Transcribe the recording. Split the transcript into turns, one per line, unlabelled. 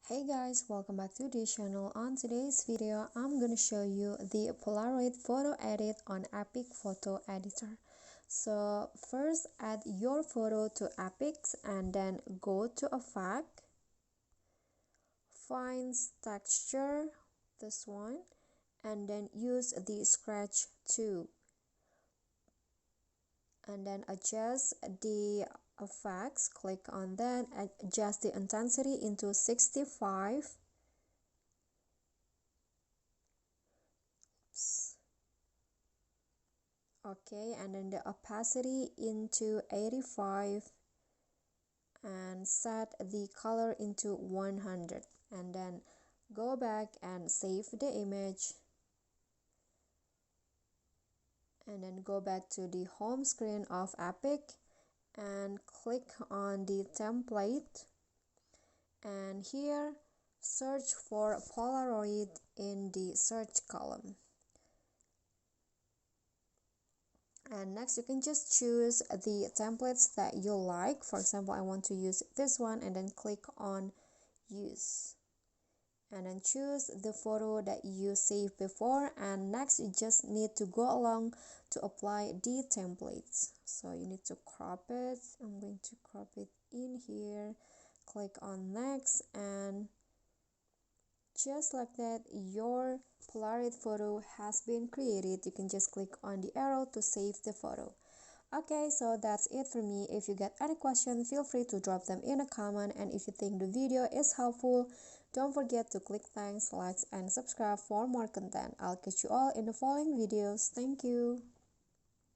Hey guys, welcome back to this channel. On today's video, I'm gonna show you the Polaroid photo edit on EPIK photo editor. So first add your photo to EPIK and then go to Effect, find texture, this one, and then use the scratch tool and then adjust the effects. Click on that, adjust the intensity into 65. Okay, and then the opacity into 85 and set the color into 100 and then go back and save the image and then go back to the home screen of EPIK and click on the template, and here search for Polaroid in the search column. And next you can just choose the templates that you like. For example, I want to use this one, and then click on use and then choose the photo that you saved before. And next you just need to go along to apply the templates. So you need to crop it. I'm going to crop it in here, click on next, and just like that, your Polaroid photo has been created. You can just click on the arrow to save the photo. Okay, so that's it for me. If you get any question, feel free to drop them in a comment, and if you think the video is helpful, don't forget to click thanks, likes, and subscribe for more content. I'll catch you all in the following videos. Thank you.